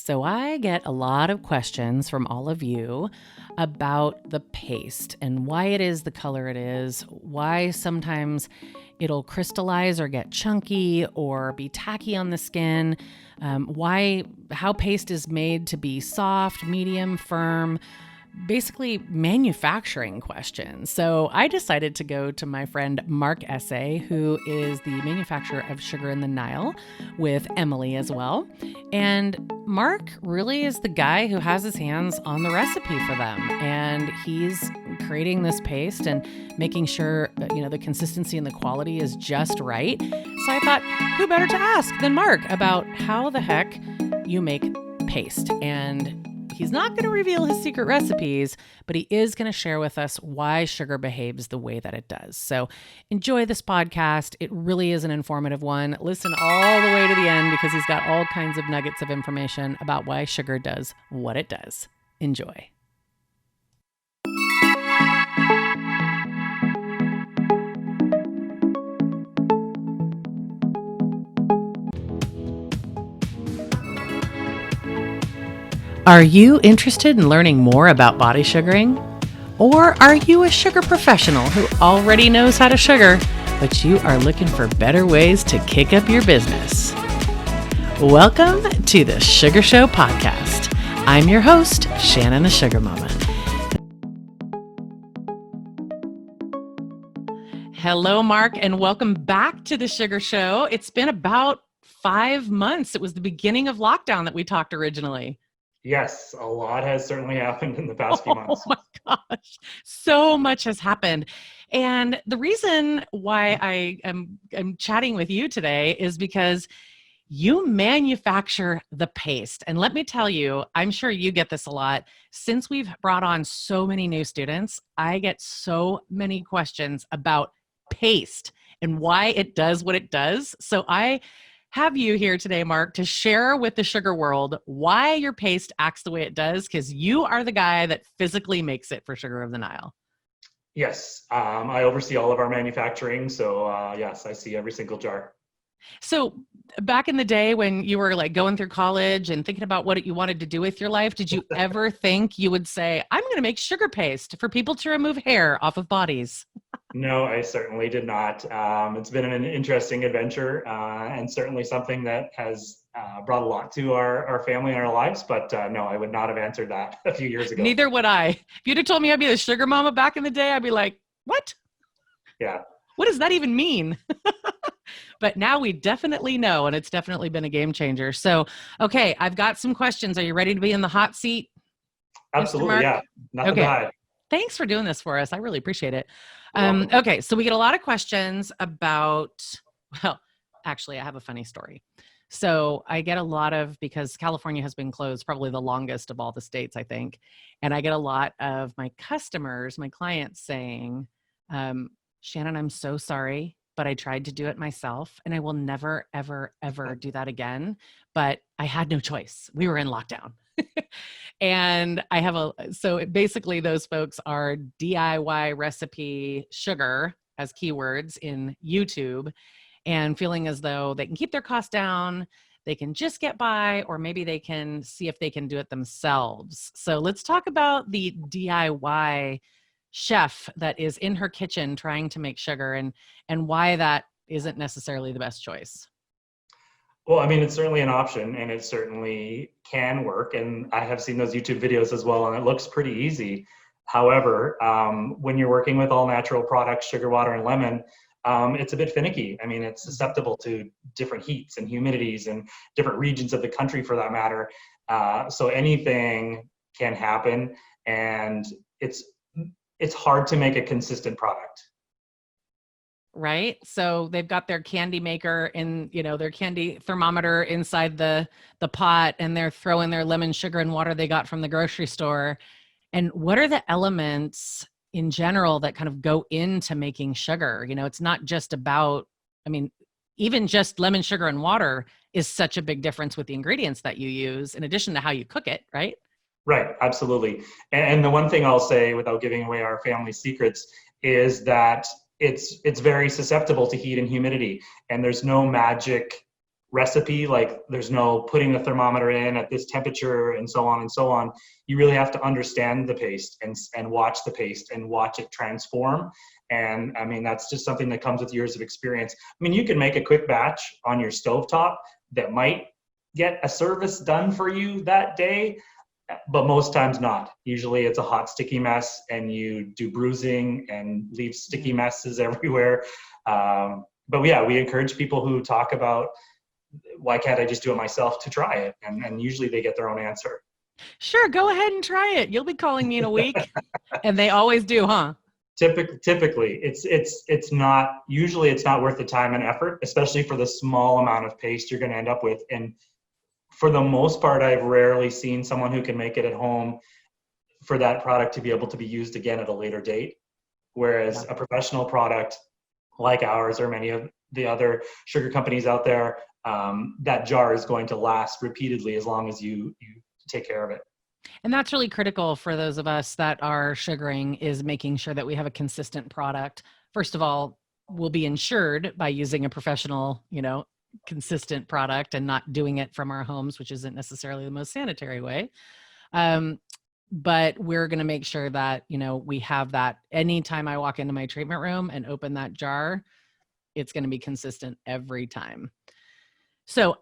So I get a lot of questions from all of you about the paste and why it is the color it is, why sometimes it'll crystallize or get chunky or be tacky on the skin, how paste is made to be soft, medium, firm, basically manufacturing questions. So I decided to go to my friend Mark Essay, who is the manufacturer of Sugar in the Nile, with Emily as well. And Mark really is the guy who has his hands on the recipe for them. And he's creating this paste and making sure that, the consistency and the quality is just right. So I thought, who better to ask than Mark about how the heck you make paste? And he's not going to reveal his secret recipes, but he is going to share with us why sugar behaves the way that it does. So enjoy this podcast. It really is an informative one. Listen all the way to the end because he's got all kinds of nuggets of information about why sugar does what it does. Enjoy. Are you interested in learning more about body sugaring? Or are you a sugar professional who already knows how to sugar, but you are looking for better ways to kick up your business? Welcome to the SugarShow podcast. I'm your host, Shannon the Sugar Mama. Hello, Mark, and welcome back to the SugarShow. It's been about 5 months. It was the beginning of lockdown that we talked originally. Yes, a lot has certainly happened in the past few months. Oh my gosh, so much has happened. And the reason why I am chatting with you today is because you manufacture the paste. And let me tell you, I'm sure you get this a lot. Since we've brought on so many new students, I get so many questions about paste and why it does what it does. So I have you here today, Mark, to share with the sugar world why your paste acts the way it does, because you are the guy that physically makes it for Sugar of the Nile. Yes, I oversee all of our manufacturing, so yes, I see every single jar. So back in the day when you were like going through college and thinking about what you wanted to do with your life, did you ever think you would say, I'm going to make sugar paste for people to remove hair off of bodies? No, I certainly did not. It's been an interesting adventure and certainly something that has brought a lot to our family and our lives. But no, I would not have answered that a few years ago. Neither would I. If you'd have told me I'd be the sugar mama back in the day, I'd be like, what? Yeah. What does that even mean? But now we definitely know, and it's definitely been a game changer. So, okay, I've got some questions. Are you ready to be in the hot seat? Absolutely, yeah. Nothing to hide. Thanks for doing this for us. I really appreciate it. Okay, so we get a lot of questions about, well, actually, I have a funny story. So I get a lot of, because California has been closed probably the longest of all the states, I think. And I get a lot of my customers, my clients saying, Shannon, I'm so sorry, but I tried to do it myself and I will never, ever, ever do that again. But I had no choice. We were in lockdown. And I have so basically those folks are DIY recipe sugar as keywords in YouTube and feeling as though they can keep their costs down, they can just get by, or maybe they can see if they can do it themselves. So let's talk about the DIY chef that is in her kitchen trying to make sugar and why that isn't necessarily the best choice. Well, I mean, it's certainly an option and it certainly can work. And I have seen those YouTube videos as well, and it looks pretty easy. However, when you're working with all natural products, sugar, water, and lemon, it's a bit finicky. I mean, it's susceptible to different heats and humidities and different regions of the country for that matter. So anything can happen, and it's hard to make a consistent product. Right. So they've got their candy maker in, their candy thermometer inside the pot, and they're throwing their lemon sugar and water they got from the grocery store. And what are the elements in general that kind of go into making sugar? It's not just about, even just lemon sugar and water is such a big difference with the ingredients that you use in addition to how you cook it, right? Right. Absolutely. And the one thing I'll say without giving away our family secrets is that it's very susceptible to heat and humidity, and there's no magic recipe, like there's no putting the thermometer in at this temperature and so on and so on. You really have to understand the paste and watch the paste and watch it transform. And I mean, that's just something that comes with years of experience. I mean, you can make a quick batch on your stovetop that might get a service done for you that day, but most times not. Usually it's a hot, sticky mess, and you do bruising and leave sticky messes everywhere. But yeah, we encourage people who talk about, why can't I just do it myself, to try it? And usually they get their own answer. Sure, go ahead and try it. You'll be calling me in a week. And they always do, huh? Typically, it's not, usually it's not worth the time and effort, especially for the small amount of paste you're going to end up with. And for the most part, I've rarely seen someone who can make it at home for that product to be able to be used again at a later date. Whereas a professional product like ours or many of the other sugar companies out there, that jar is going to last repeatedly as long as you take care of it. And that's really critical for those of us that are sugaring, is making sure that we have a consistent product. First of all, we'll be insured by using a professional, consistent product and not doing it from our homes, which isn't necessarily the most sanitary way. But we're going to make sure that, we have that. Anytime I walk into my treatment room and open that jar, it's going to be consistent every time. So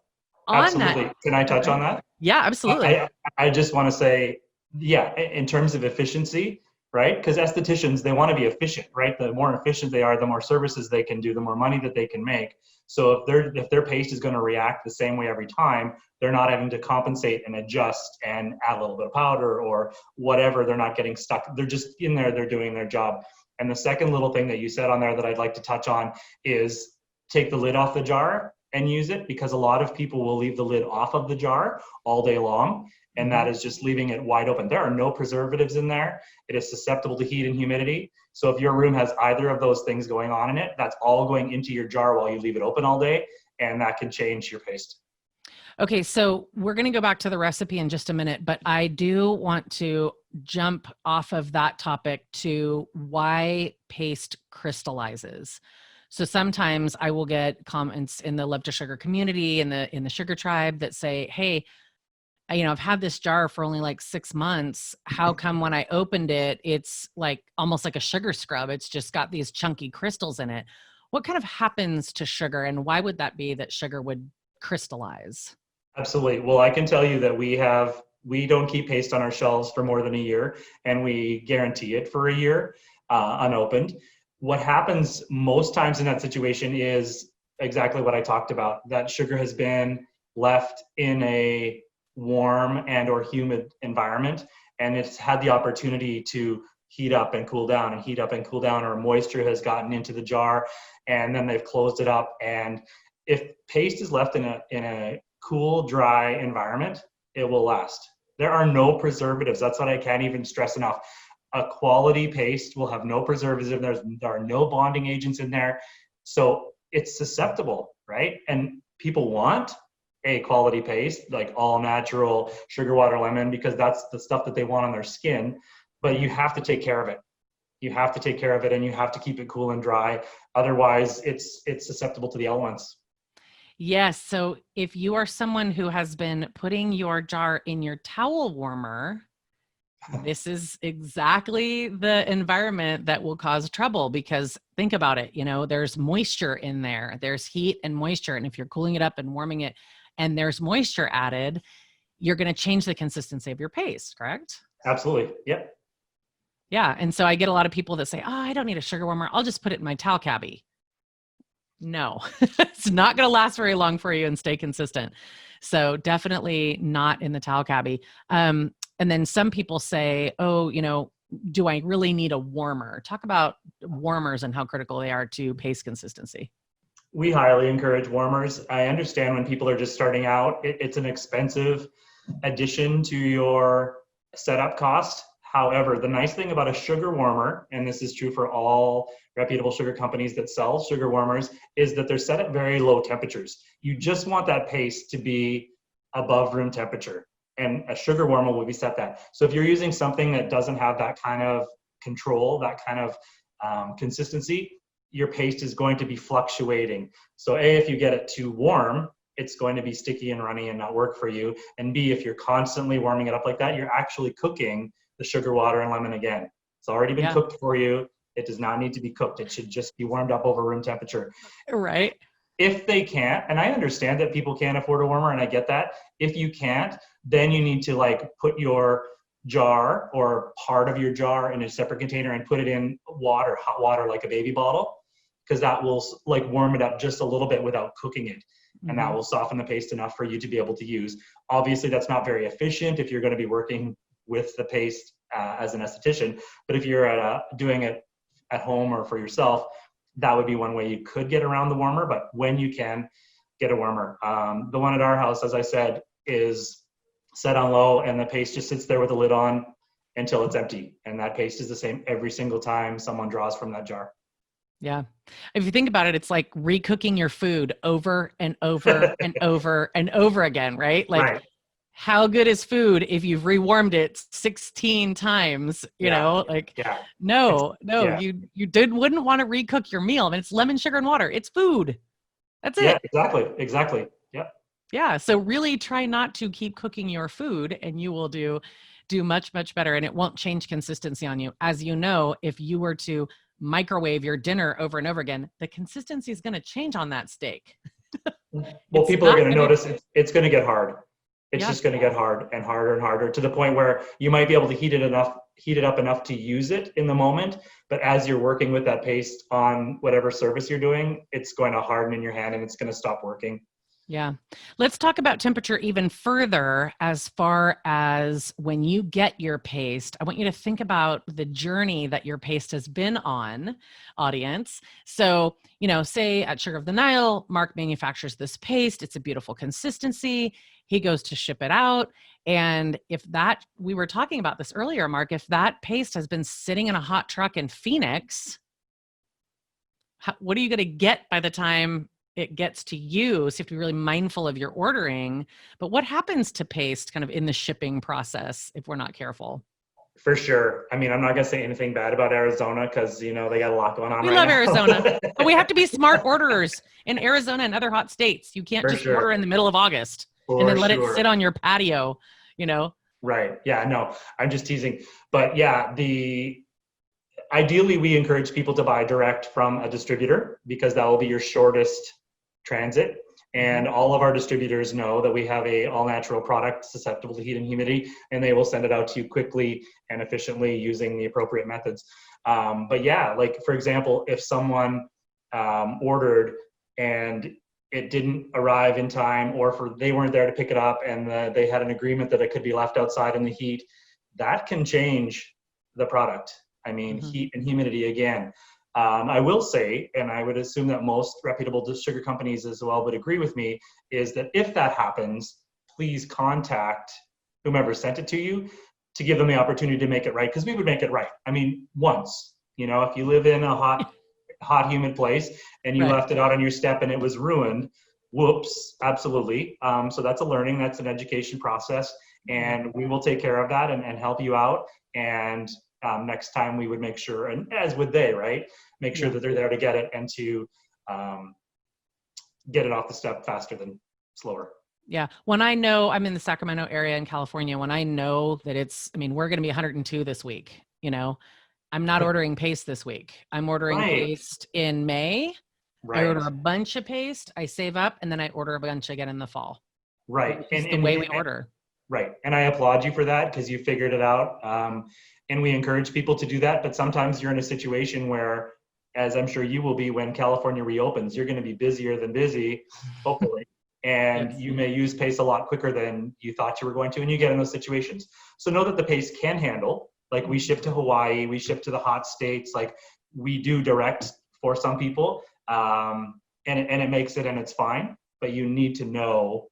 on Absolutely. that, Can I touch on that? Yeah, absolutely. I just want to say, yeah, in terms of efficiency, right? Because estheticians, they want to be efficient, right? The more efficient they are, the more services they can do, the more money that they can make. So if their paste is going to react the same way every time, they're not having to compensate and adjust and add a little bit of powder or whatever. They're not getting stuck. They're just in there, they're doing their job. And the second little thing that you said on there that I'd like to touch on is take the lid off the jar and use it, because a lot of people will leave the lid off of the jar all day long, and that is just leaving it wide open. There are no preservatives in there. It is susceptible to heat and humidity. So if your room has either of those things going on in it, that's all going into your jar while you leave it open all day, and that can change your paste. Okay, so we're going to go back to the recipe in just a minute, but I do want to jump off of that topic to why paste crystallizes. So sometimes I will get comments in the Love to Sugar community, in the Sugar Tribe, that say, hey, I've had this jar for only like 6 months. How come when I opened it, it's like almost like a sugar scrub? It's just got these chunky crystals in it. What kind of happens to sugar, and why would that be that sugar would crystallize? Absolutely. Well, I can tell you that we don't keep paste on our shelves for more than a year, and we guarantee it for a year unopened. What happens most times in that situation is exactly what I talked about. That sugar has been left in a warm and or humid environment, and it's had the opportunity to heat up and cool down and heat up and cool down, or moisture has gotten into the jar, and then they've closed it up. And if paste is left in a cool, dry environment, it will last. There are no preservatives. That's what I can't even stress enough. A quality paste will have no preservatives. There are no bonding agents in there. So it's susceptible, right? And people want a quality paste, like all natural sugar water lemon, because that's the stuff that they want on their skin. But you have to take care of it. You have to take care of it, and you have to keep it cool and dry. Otherwise, it's susceptible to the elements. Yes. So if you are someone who has been putting your jar in your towel warmer, this is exactly the environment that will cause trouble, because think about it, there's moisture in there. There's heat and moisture. And if you're cooling it up and warming it and there's moisture added, you're going to change the consistency of your paste, correct? Absolutely. Yep. Yeah. And so I get a lot of people that say, oh, I don't need a sugar warmer. I'll just put it in my towel cabbie. No, it's not going to last very long for you and stay consistent. So definitely not in the towel cabbie. And then some people say, oh, do I really need a warmer? Talk about warmers and how critical they are to paste consistency. We highly encourage warmers. I understand when people are just starting out, it's an expensive addition to your setup cost. However, the nice thing about a sugar warmer, and this is true for all reputable sugar companies that sell sugar warmers, is that they're set at very low temperatures. You just want that paste to be above room temperature, and a sugar warmer will be set that. So if you're using something that doesn't have that kind of control, that kind of consistency, your paste is going to be fluctuating. So if you get it too warm, it's going to be sticky and runny and not work for you. And B, if you're constantly warming it up like that, you're actually cooking the sugar water and lemon again. It's already been cooked for you. It does not need to be cooked. It should just be warmed up over room temperature. Right. If they can't, and I understand that people can't afford a warmer, and I get that. If you can't, then you need to like put your jar or part of your jar in a separate container and put it in water, hot water, like a baby bottle, because that will like warm it up just a little bit without cooking it. And that will soften the paste enough for you to be able to use. Obviously, that's not very efficient if you're going to be working with the paste as an esthetician. But if you're doing it at home or for yourself, that would be one way you could get around the warmer. But when you can, get a warmer. The one at our house, as I said, is set on low, and the paste just sits there with the lid on until it's empty. And that paste is the same every single time someone draws from that jar. Yeah. If you think about it, it's like recooking your food over and over and over and over again, right? Like, how good is food if you've rewarmed it 16 times, you know, like, no, you wouldn't want to recook your meal. I mean, it's lemon, sugar, and water. It's food. That's it. Yeah, exactly. Yep. Yeah. So really try not to keep cooking your food, and you will do much, much better. And it won't change consistency on you. As you know, if you were to microwave your dinner over and over again, the consistency is going to change on that steak. Well, people are going to notice it's going to get hard. It's just going to get hard and harder and harder, to the point where you might be able to heat it up enough to use it in the moment. But as you're working with that paste on whatever service you're doing, it's going to harden in your hand and it's going to stop working. Yeah. Let's talk about temperature even further. As far as when you get your paste, I want you to think about the journey that your paste has been on, audience. So, you know, say at Sugar of the Nile, Mark manufactures this paste. It's a beautiful consistency. He goes to ship it out. And if that, we were talking about this earlier, Mark, if that paste has been sitting in a hot truck in Phoenix, what are you going to get by the time it gets to you? So you have to be really mindful of your ordering. But what happens to paste kind of in the shipping process if we're not careful? For sure. I mean, I'm not going to say anything bad about Arizona because, you know, they got a lot going on We right love now. Arizona. But we have to be smart orderers in Arizona and other hot states. You can't just order in the middle of August and then let it sit on your patio, you know? Right. Yeah, no, I'm just teasing. But yeah, ideally we encourage people to buy direct from a distributor because that will be your shortest transit. And all of our distributors know that we have a all-natural product susceptible to heat and humidity, and they will send it out to you quickly and efficiently using the appropriate methods. But yeah, like for example, if someone ordered and it didn't arrive in time, or they weren't there to pick it up and they had an agreement that it could be left outside in the heat, that can change the product. I mean, heat and humidity again. I will say, and I would assume that most reputable sugar companies as well would agree with me, is that if that happens, please contact whomever sent it to you to give them the opportunity to make it right, because we would make it right. I mean, once, you know, if you live in a hot, humid place and you left it out on your step and it was ruined, whoops, absolutely. So that's a learning, that's an education process, and we will take care of that and help you out. And next time we would make sure, and as would they, right? Make sure that they're there to get it and to get it off the step faster than slower. Yeah. When I know, I'm in the Sacramento area in California, when I know that we're going to be 102 this week, you know, I'm not ordering paste this week. I'm ordering paste in May. I order a bunch of paste, I save up, and then I order a bunch again in the fall. Right. It's the way we order. Right. And I applaud you for that because you figured it out. And we encourage people to do that. But sometimes you're in a situation where, as I'm sure you will be when California reopens, you're going to be busier than busy, hopefully. And you may use paste a lot quicker than you thought you were going to, and you get in those situations. So know that the paste can handle. Like, we ship to Hawaii, we ship to the hot states, like we do direct for some people, and it makes it, and it's fine. But you need to know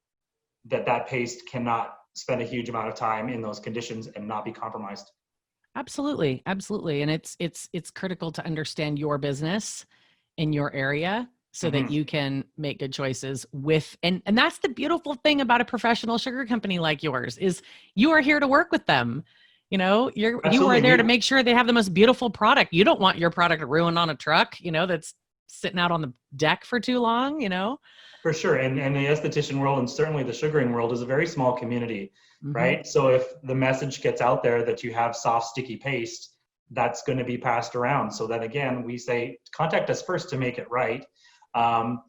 that paste cannot spend a huge amount of time in those conditions and not be compromised. Absolutely. Absolutely. And it's critical to understand your business in your area so that you can make good choices and that's the beautiful thing about a professional sugar company like yours, is you are here to work with them. You know, you are there to make sure they have the most beautiful product. You don't want your product ruined on a truck, you know, that's sitting out on the deck for too long, you know? For sure. And the esthetician world and certainly the sugaring world is a very small community, Mm-hmm. right? So if the message gets out there that you have soft, sticky paste, that's going to be passed around. So then again, we say, contact us first to make it right. Um,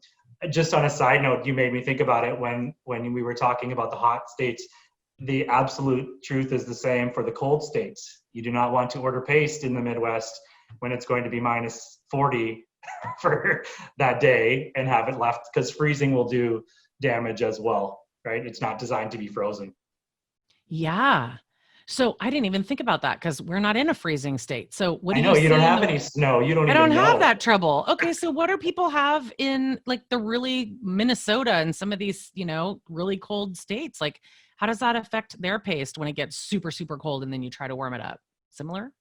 just on a side note, you made me think about it when we were talking about the hot states. The absolute truth is the same for the cold states. You do not want to order paste in the Midwest when it's going to be minus 40 for that day and have it left, because freezing will do damage as well, right? It's not designed to be frozen. Yeah. So I didn't even think about that because we're not in a freezing state. So what I do know you you don't see in have the any snow. You don't I don't even have know. that trouble. Okay, so what do people have in like the really Minnesota and some of these, you know, really cold states? Like, how does that affect their paste when it gets super, super cold and then you try to warm it up? Similar?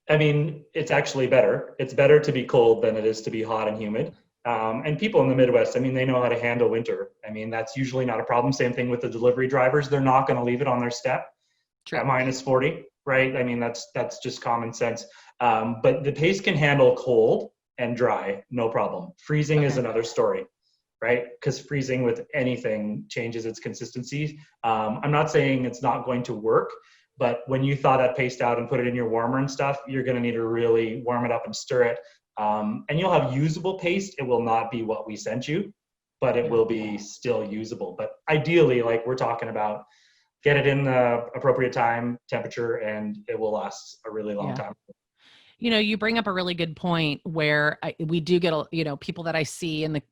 I mean, it's actually better. It's better to be cold than it is to be hot and humid. And people in the Midwest, I mean, they know how to handle winter. I mean, that's usually not a problem. Same thing with the delivery drivers. They're not going to leave it on their step at True. minus 40, right? I mean, that's just common sense. But the paste can handle cold and dry, no problem. Freezing is Okay. another story, right? Because freezing with anything changes its consistency. I'm not saying it's not going to work, but when you thaw that paste out and put it in your warmer and stuff, you're going to need to really warm it up and stir it. And you'll have usable paste. It will not be what we sent you, but it Yeah. will be still usable. But ideally, like we're talking about, get it in the appropriate time, temperature, and it will last a really long Yeah. time. You know, you bring up a really good point where we do get, you know, people that I see in the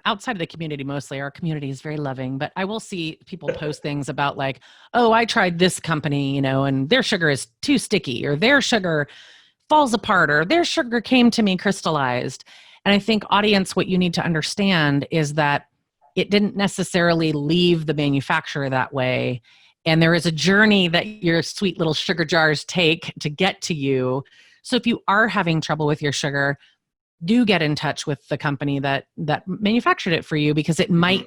outside of the community, mostly our community is very loving, but I will see people post things about like, oh, I tried this company, you know, and their sugar is too sticky or their sugar falls apart or their sugar came to me crystallized. And I think audience, what you need to understand is that it didn't necessarily leave the manufacturer that way. And there is a journey that your sweet little sugar jars take to get to you. So if you are having trouble with your sugar, do get in touch with the company that manufactured it for you, because it might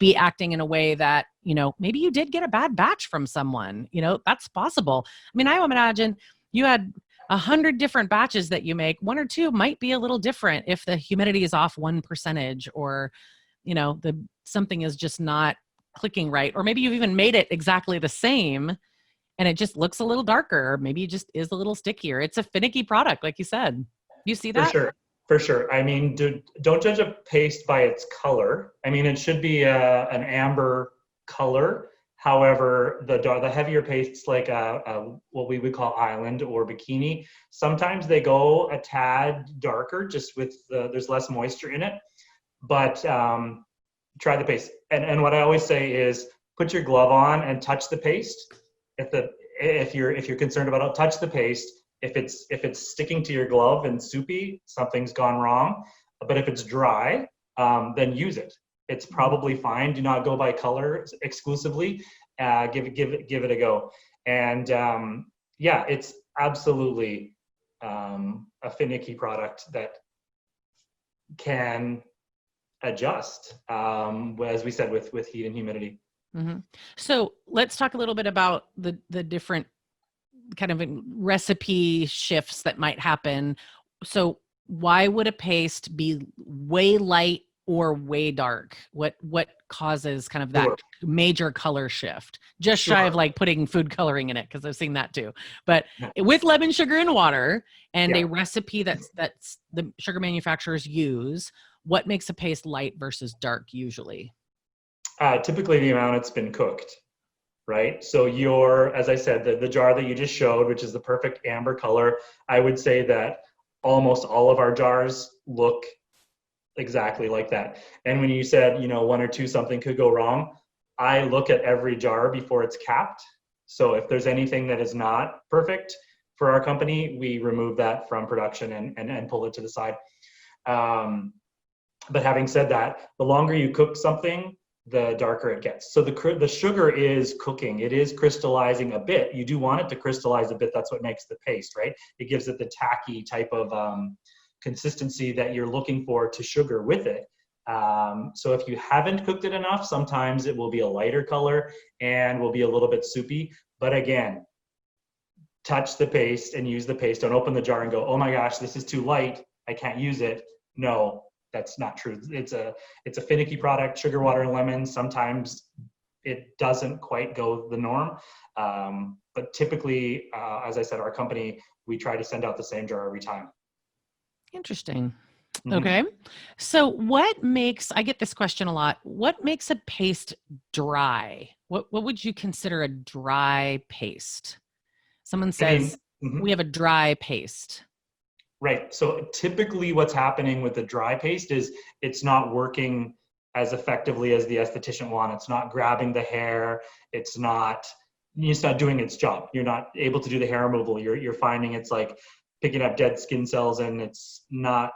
be acting in a way that, you know, maybe you did get a bad batch from someone, you know, that's possible. I mean, I would imagine you had 100 different batches that you make. One or two might be a little different if the humidity is off 1% or, you know, something is just not clicking right. Or maybe you've even made it exactly the same and it just looks a little darker. Or maybe it just is a little stickier. It's a finicky product, like you said. You see For that? sure. For sure. I mean, don't judge a paste by its color. I mean, it should be an amber color. However, the heavier pastes like what we would call island or bikini, sometimes they go a tad darker just with there's less moisture in it. But try the paste. And what I always say is put your glove on and touch the paste. If you're concerned about it, touch the paste. If it's sticking to your glove and soupy, something's gone wrong. But if it's dry, then use it. It's probably fine. Do not go by color exclusively. Give it a go. And yeah, it's absolutely a finicky product that can adjust, as we said, with heat and humidity. Mm-hmm. So let's talk a little bit about the different kind of recipe shifts that might happen. So why would a paste be way light or way dark? What causes kind of that Sure. major color shift? Just shy of Sure. like putting food coloring in it, because I've seen that too. But with lemon, sugar, and water, and Yeah. a recipe that's the sugar manufacturers use, what makes a paste light versus dark usually? Typically the amount it's been cooked, right? So as I said, the jar that you just showed, which is the perfect amber color, I would say that almost all of our jars look exactly like that. And when you said, you know, one or two, something could go wrong, I look at every jar before it's capped. So if there's anything that is not perfect for our company, we remove that from production and pull it to the side. But having said that, the longer you cook something, the darker it gets. So the sugar is cooking. It is crystallizing a bit. You do want it to crystallize a bit. That's what makes the paste, right? It gives it the tacky type of consistency that you're looking for to sugar with it. So if you haven't cooked it enough, sometimes it will be a lighter color and will be a little bit soupy. But again, touch the paste and use the paste. Don't open the jar and go, oh my gosh, this is too light. I can't use it. No, that's not true. It's a finicky product, sugar, water, and lemon. Sometimes it doesn't quite go the norm. But typically, as I said, our company, we try to send out the same jar every time. Interesting. Mm-hmm. Okay. So what makes, I get this question a lot, what makes a paste dry? What would you consider a dry paste? Someone I mean, says, mhm. we have a dry paste. Right. So typically what's happening with the dry paste is it's not working as effectively as the esthetician want. It's not grabbing the hair. It's not doing its job. You're not able to do the hair removal. You're finding it's like picking up dead skin cells, and it's not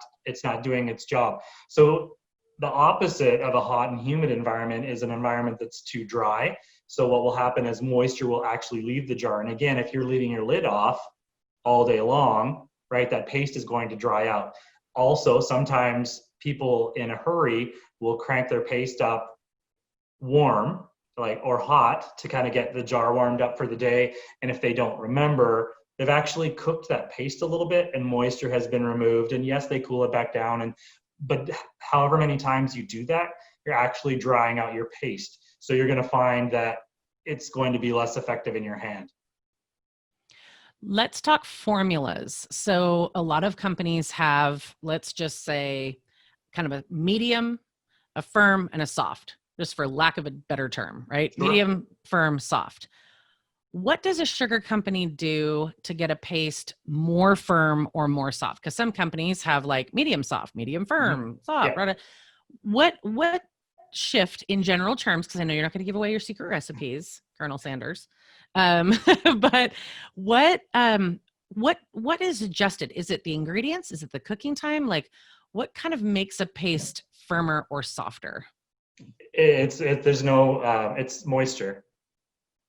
doing its job. So the opposite of a hot and humid environment is an environment that's too dry. So what will happen is moisture will actually leave the jar. And again, if you're leaving your lid off all day long, right, that paste is going to dry out. Also, sometimes people in a hurry will crank their paste up warm, like, or hot, to kind of get the jar warmed up for the day. And if they don't remember, they've actually cooked that paste a little bit and moisture has been removed. And yes, they cool it back down. But however many times you do that, you're actually drying out your paste. So you're going to find that it's going to be less effective in your hand. Let's talk formulas. So a lot of companies have, let's just say, kind of a medium, a firm, and a soft, just for lack of a better term, right? Sure. Medium, firm, soft. What does a sugar company do to get a paste more firm or more soft? Because some companies have like medium soft, medium firm, soft, Yeah. right? What shift in general terms, because I know you're not going to give away your secret recipes, Colonel Sanders, um, but what is adjusted? Is it the ingredients? Is it the cooking time? Like, what kind of makes a paste firmer or softer? It's moisture.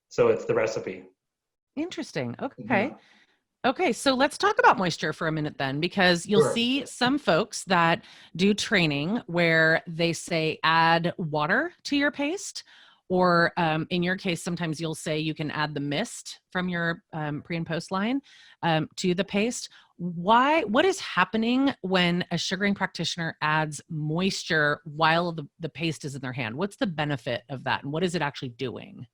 So it's the recipe. Interesting. Okay. Mhm. Okay, so let's talk about moisture for a minute then, because you'll Sure. see some folks that do training where they say add water to your paste, or in your case, sometimes you'll say you can add the mist from your pre and post line to the paste. What is happening when a sugaring practitioner adds moisture while the paste is in their hand? What's the benefit of that, and what is it actually doing?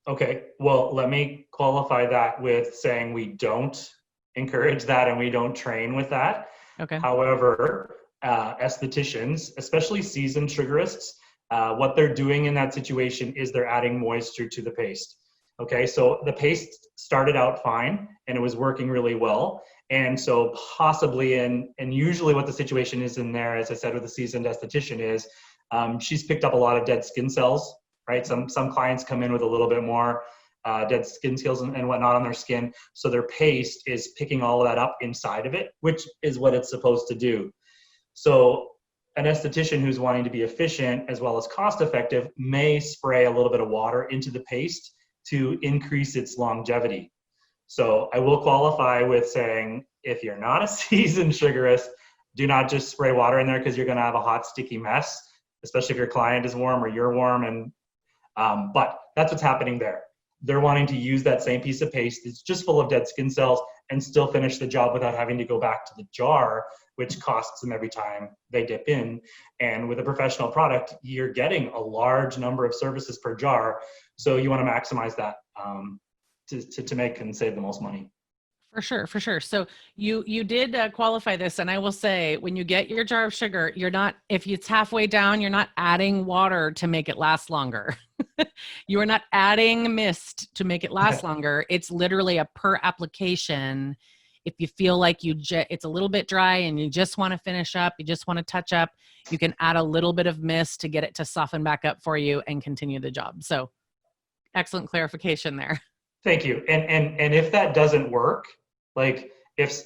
Okay, well, let me qualify that with saying we don't encourage that and we don't train with that. Okay. However, estheticians, especially seasoned sugarists, what they're doing in that situation is they're adding moisture to the paste. Okay, so the paste started out fine and it was working really well. And so possibly, and usually what the situation is in there, as I said, with a seasoned esthetician is she's picked up a lot of dead skin cells, right? Some clients come in with a little bit more dead skin cells and whatnot on their skin. So their paste is picking all of that up inside of it, which is what it's supposed to do. So an esthetician who's wanting to be efficient as well as cost effective may spray a little bit of water into the paste to increase its longevity. So I will qualify with saying, if you're not a seasoned sugarist, do not just spray water in there, because you're going to have a hot, sticky mess, especially if your client is warm or you're warm. And but that's what's happening there. They're wanting to use that same piece of paste that's just full of dead skin cells and still finish the job without having to go back to the jar, which costs them every time they dip in. And with a professional product, you're getting a large number of services per jar. So you want to maximize that to make and save the most money. For sure, for sure. So you did qualify this, and I will say, when you get your jar of sugar, you're not, if it's halfway down, you're not adding water to make it last longer. You are not adding mist to make it last longer. It's literally a per application. If you feel like it's a little bit dry and you just want to finish up, you just want to touch up, you can add a little bit of mist to get it to soften back up for you and continue the job. So excellent clarification there. Thank you. And if that doesn't work, like if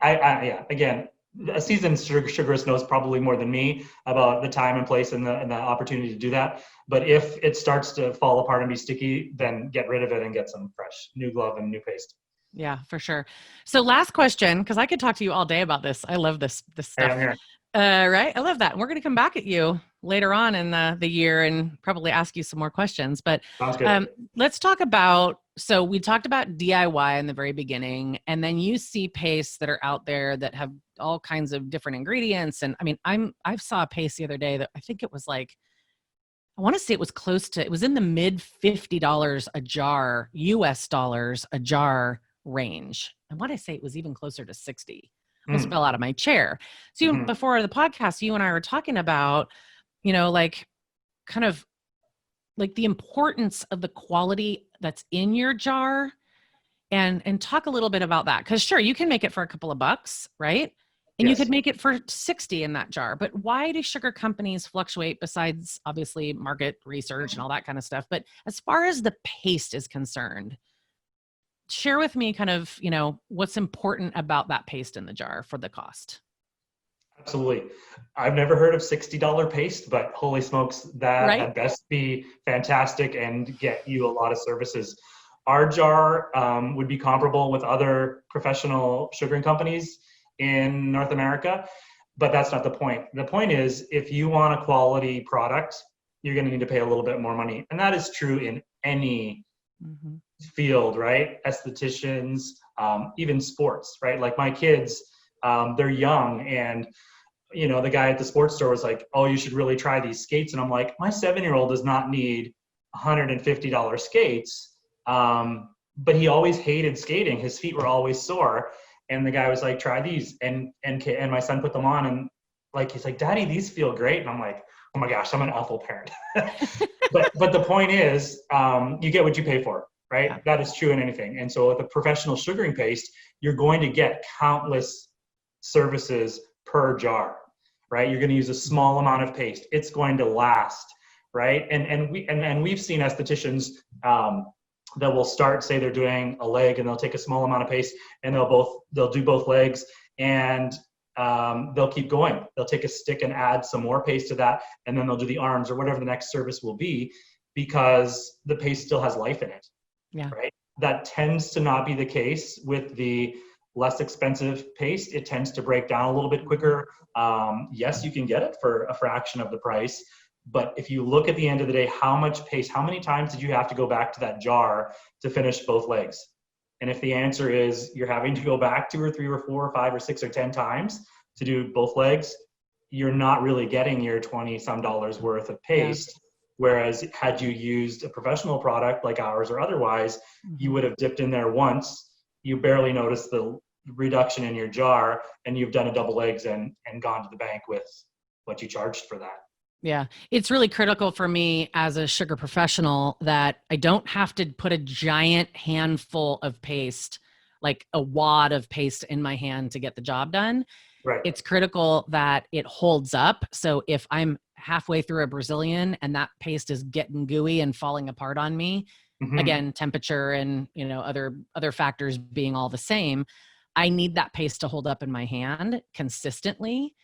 yeah, again, a seasoned sugarist knows probably more than me about the time and place and the opportunity to do that. But if it starts to fall apart and be sticky, then get rid of it and get some fresh new glove and new paste. Yeah, for sure. So last question, because I could talk to you all day about this. I love this Hey, I'm stuff. here. Right? I love that. And we're going to come back at you later on in the year and probably ask you some more questions. But Sounds good. let's talk about, so we talked about DIY in the very beginning, and then you see pastes that are out there that have all kinds of different ingredients. And I mean, I saw a paste the other day that I think it was like, I want to say it was close to, it was in the mid $50 a jar, US dollars a jar range. I want to say it was even closer to 60. Almost fell out of my chair. So before the podcast, you and I were talking about, like kind of like the importance of the quality that's in your jar, and talk a little bit about that. Because sure, you can make it for a couple of bucks, right? And you could make it for 60 in that jar. But why do sugar companies fluctuate, besides obviously market research and all that kind of stuff? But as far as the paste is concerned, share with me kind of, what's important about that paste in the jar for the cost. Absolutely. I've never heard of $60 paste, but holy smokes, that at best be fantastic and get you a lot of services. Our jar would be comparable with other professional sugaring companies in North America, but that's not the point. The point is, if you want a quality product, you're going to need to pay a little bit more money. And that is true in any field, right? Estheticians, even sports, right? Like my kids, they're young, and the guy at the sports store was like, oh, you should really try these skates. And I'm like, my 7-year-old does not need $150 skates. But he always hated skating. His feet were always sore. And the guy was like, try these. And my son put them on, and he's like, Daddy, these feel great. And I'm like, oh my gosh, I'm an awful parent. but the point is, you get what you pay for, right? Yeah. That is true in anything. And so with a professional sugaring paste, you're going to get countless services per jar, right? You're going to use a small amount of paste. It's going to last, right? And we've seen estheticians that will start, say they're doing a leg, and they'll take a small amount of paste, and they'll do both legs, and they'll keep going. They'll take a stick and add some more paste to that, and then they'll do the arms or whatever the next service will be, because the paste still has life in it. Yeah. Right. That tends to not be the case with the less expensive paste. It tends to break down a little bit quicker. Yes, you can get it for a fraction of the price, but if you look at the end of the day, how much paste, how many times did you have to go back to that jar to finish both legs? And if the answer is you're having to go back 2 or 3 or 4 or 5 or 6 or 10 times to do both legs, you're not really getting your 20 some dollars worth of paste. Yeah. Whereas had you used a professional product like ours or otherwise, you would have dipped in there once. You barely notice the reduction in your jar, and you've done a double legs and gone to the bank with what you charged for that. Yeah. It's really critical for me as a sugar professional that I don't have to put a giant handful of paste, like a wad of paste in my hand to get the job done. Right. It's critical that it holds up. So if I'm halfway through a Brazilian and that paste is getting gooey and falling apart on me, again, temperature and, other factors being all the same, I need that paste to hold up in my hand consistently.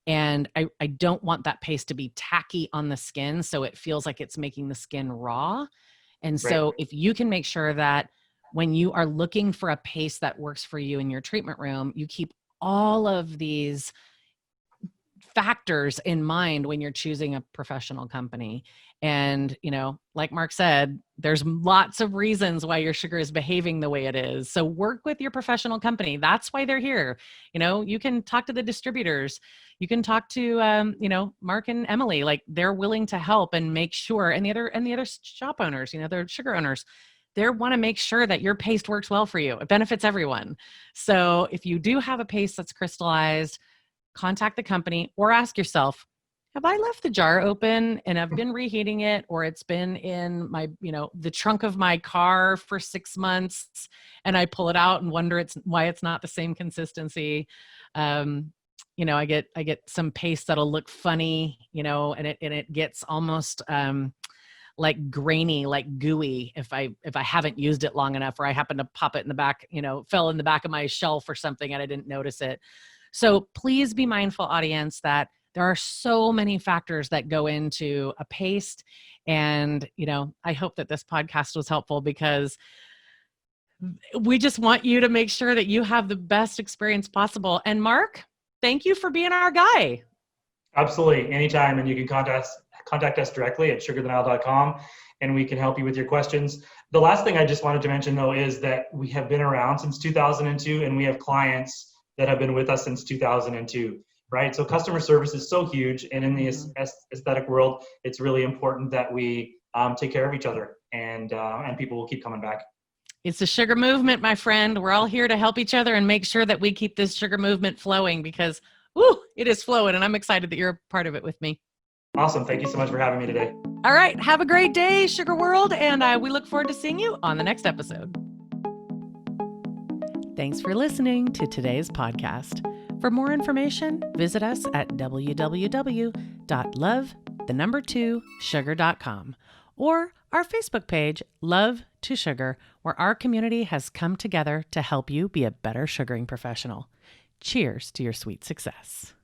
And I don't want that paste to be tacky on the skin, so it feels like it's making the skin raw. And so if you can make sure that when you are looking for a paste that works for you in your treatment room, you keep all of these factors in mind when you're choosing a professional company. And, like Mark said, there's lots of reasons why your sugar is behaving the way it is. So work with your professional company. That's why they're here. You can talk to the distributors. You can talk to, Mark and Emily, like they're willing to help and make sure. And the other shop owners, the sugar owners, they want to make sure that your paste works well for you. It benefits everyone. So if you do have a paste that's crystallized, contact the company or ask yourself, have I left the jar open and I've been reheating it, or it's been in my, the trunk of my car for 6 months and I pull it out and wonder why it's not the same consistency. I get some paste that'll look funny, and it gets almost, like grainy, like gooey if I haven't used it long enough, or I happen to pop it in the back, fell in the back of my shelf or something and I didn't notice it. So please be mindful, audience, that there are so many factors that go into a paste. And, I hope that this podcast was helpful, because we just want you to make sure that you have the best experience possible. And Mark, thank you for being our guy. Absolutely. Anytime. And you can contact us directly at sugarthenile.com, and we can help you with your questions. The last thing I just wanted to mention, though, is that we have been around since 2002, and we have clients that have been with us since 2002, right? So customer service is so huge. And in the aesthetic world, it's really important that we take care of each other, and people will keep coming back. It's the sugar movement, my friend. We're all here to help each other and make sure that we keep this sugar movement flowing, because it is flowing, and I'm excited that you're a part of it with me. Awesome. Thank you so much for having me today. All right. Have a great day, Sugar World, and we look forward to seeing you on the next episode. Thanks for listening to today's podcast. For more information, visit us at www.love2sugar.com or our Facebook page, Love to Sugar, where our community has come together to help you be a better sugaring professional. Cheers to your sweet success.